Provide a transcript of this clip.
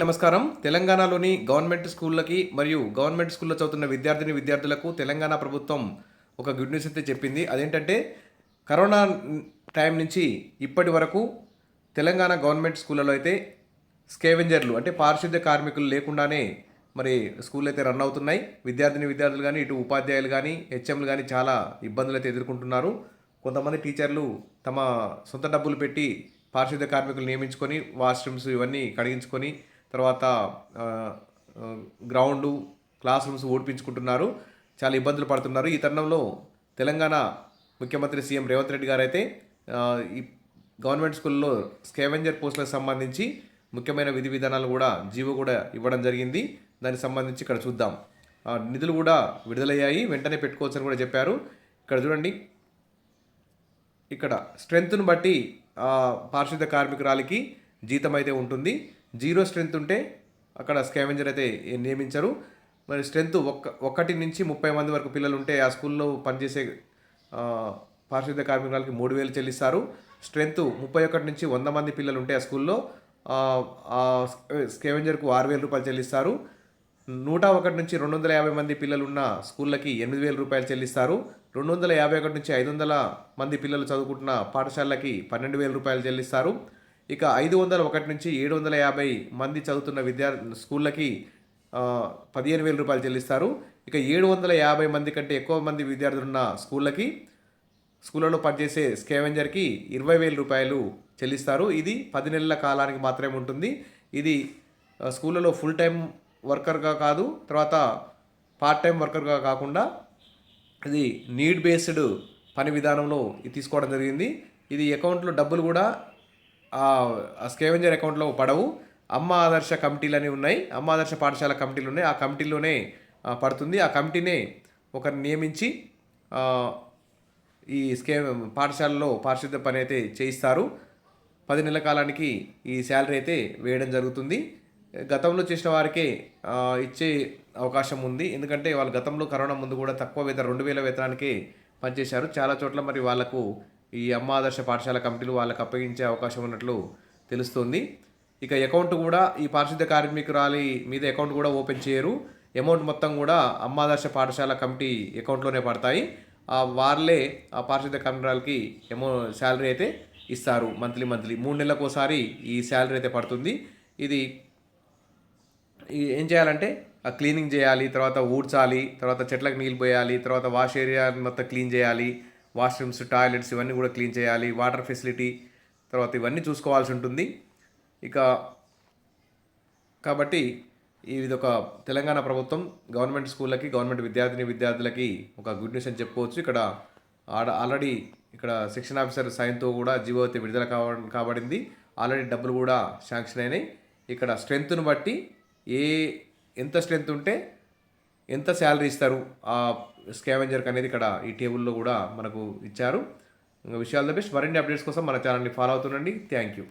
నమస్కారం. తెలంగాణలోని గవర్నమెంట్ స్కూళ్ళకి మరియు గవర్నమెంట్ స్కూల్‌లో చదువుతున్న విద్యార్థులకు తెలంగాణ ప్రభుత్వం ఒక గుడ్ న్యూస్ అయితే చెప్పింది. అదేంటంటే కరోనా టైం నుంచి ఇప్పటి వరకు తెలంగాణ గవర్నమెంట్ స్కూళ్ళలో అయితే స్కేవెంజర్లు అంటే పారిశుద్ధ్య కార్మికులు లేకుండానే మరి స్కూల్ అయితే రన్ అవుతున్నాయి. విద్యార్థులు గానీ, ఇటు ఉపాధ్యాయులు గానీ, హెచ్ఎంలు గానీ చాలా ఇబ్బందులైతే ఎదుర్కొంటున్నారు. కొంతమంది టీచర్లు తమ సొంత డబ్బులు పెట్టి పారిశుద్ధ్య కార్మికులు నియమించుకొని వాష్‌రూమ్స్ ఇవన్నీ కడిగించుకొని తర్వాత గ్రౌండు, క్లాస్ రూమ్స్ ఓడిపించుకుంటున్నారు. చాలా ఇబ్బందులు పడుతున్నారు. ఈ తరుణంలో తెలంగాణ ముఖ్యమంత్రి సీఎం రేవంత్ రెడ్డి గారైతే ఈ గవర్నమెంట్ స్కూల్లో స్కావెంజర్ పోస్టులకు సంబంధించి ముఖ్యమైన విధి విధానాలు కూడా జీవో కూడా ఇవ్వడం జరిగింది. దానికి సంబంధించి ఇక్కడ చూద్దాం. నిధులు కూడా విడుదలయ్యాయి, వెంటనే పెట్టుకోవచ్చని కూడా చెప్పారు. ఇక్కడ చూడండి, ఇక్కడ స్ట్రెంత్ను బట్టి పారిశుద్ధ్య కార్మికురాలికి జీతం అయితే ఉంటుంది. 0 స్ట్రెంత్ ఉంటే అక్కడ స్కావెంజర్ అయితే నియమించరు. మరి స్ట్రెంత్ 1 నుంచి 30 మంది వరకు పిల్లలు ఉంటే ఆ స్కూల్లో పనిచేసే పారిశుద్ధ్య కార్మికురాలకి 3,000 చెల్లిస్తారు. స్ట్రెంత్ 31 నుంచి 100 మంది పిల్లలు ఉంటే ఆ స్కూల్లో స్కావెంజర్కు 6,000 రూపాయలు చెల్లిస్తారు. 101 నుంచి 250 మంది పిల్లలున్న స్కూళ్ళకి 8,000 రూపాయలు చెల్లిస్తారు. 251 నుంచి 500 మంది పిల్లలు చదువుకుంటున్న పాఠశాలకి 12,000 రూపాయలు చెల్లిస్తారు. ఇక 501 నుంచి 750 మంది చదువుతున్న స్కూళ్ళకి 15,000 రూపాయలు చెల్లిస్తారు. ఇక 750 మంది కంటే ఎక్కువ మంది విద్యార్థులున్న స్కూళ్ళలో పనిచేసే స్కావెంజర్కి 20,000 రూపాయలు చెల్లిస్తారు. ఇది 10 నెలల కాలానికి మాత్రమే ఉంటుంది. ఇది స్కూళ్ళలో ఫుల్ టైం వర్కర్గా కాదు, తర్వాత పార్ట్ టైం వర్కర్గా కాకుండా ఇది నీడ్ బేస్డ్ పని విధానంలో తీసుకోవడం జరిగింది. ఇది అకౌంట్లో డబ్బులు కూడా స్కావెంజర్ అకౌంట్లో పడవు. అమ్మ ఆదర్శ కమిటీలు అనేవి ఉన్నాయి, అమ్మ ఆదర్శ పాఠశాల కమిటీలు ఉన్నాయి. ఆ కమిటీలోనే పడుతుంది. ఆ కమిటీనే ఒకరిని నియమించి ఈ పాఠశాలలో పారిశుద్ధ్య పని అయితే చేయిస్తారు. 10 నెలల కాలానికి ఈ శాలరీ అయితే వేయడం జరుగుతుంది. గతంలో చేసిన వారికే ఇచ్చే అవకాశం ఉంది. ఎందుకంటే వాళ్ళు గతంలో కరోనా ముందు కూడా తక్కువ వేతనం 2,000 వేతనానికే పనిచేశారు. చాలా చోట్ల మరి వాళ్లకు ఈ అమ్మ ఆదర్శ పాఠశాల కమిటీలు వాళ్ళకు అప్పగించే అవకాశం ఉన్నట్లు తెలుస్తుంది. ఇక అకౌంట్ కూడా ఈ పారిశుద్ధ్య కార్మికురాలి మీద అకౌంట్ కూడా ఓపెన్ చేయరు. అమౌంట్ మొత్తం కూడా అమ్మ ఆదర్శ పాఠశాల కమిటీ అకౌంట్లోనే పడతాయి. వాళ్ళే ఆ పారిశుద్ధ్య కార్మికురాలకి శాలరీ అయితే ఇస్తారు. మంత్లీ 3 నెలలకు ఒకసారి ఈ శాలరీ అయితే పడుతుంది. ఇది ఏం చేయాలంటే క్లీనింగ్ చేయాలి, తర్వాత ఊడ్చాలి, తర్వాత చెట్లకు నీళ్ళు పోయాలి, తర్వాత వాష్ ఏరియా మొత్తం క్లీన్ చేయాలి, వాష్రూమ్స్, టాయిలెట్స్ ఇవన్నీ కూడా క్లీన్ చేయాలి, వాటర్ ఫెసిలిటీ తర్వాత ఇవన్నీ చూసుకోవాల్సి ఉంటుంది. ఇక కాబట్టి ఇది ఒక తెలంగాణ ప్రభుత్వం గవర్నమెంట్ స్కూళ్ళకి, గవర్నమెంట్ విద్యార్థులకి ఒక గుడ్ న్యూస్ అని చెప్పుకోవచ్చు. ఇక్కడ ఆల్రెడీ ఇక్కడ సెక్షన్ ఆఫీసర్ సైన్తో కూడా జీవో అయితే విడుదల కాబడింది. ఆల్రెడీ డబ్బులు కూడా శాంక్షన్ అయినాయి. ఇక్కడ స్ట్రెంత్ను బట్టి ఎంత స్ట్రెంత్ ఉంటే ఎంత శాలరీ ఇస్తారు ఆ స్కావెంజర్కి అనేది ఇక్కడ ఈ టేబుల్లో కూడా మనకు ఇచ్చారు. విషయాలు ద బెస్ట్. మరిన్ని అప్డేట్స్ కోసం మన ఛానల్ని ఫాలో అవుతుండండి. Thank you.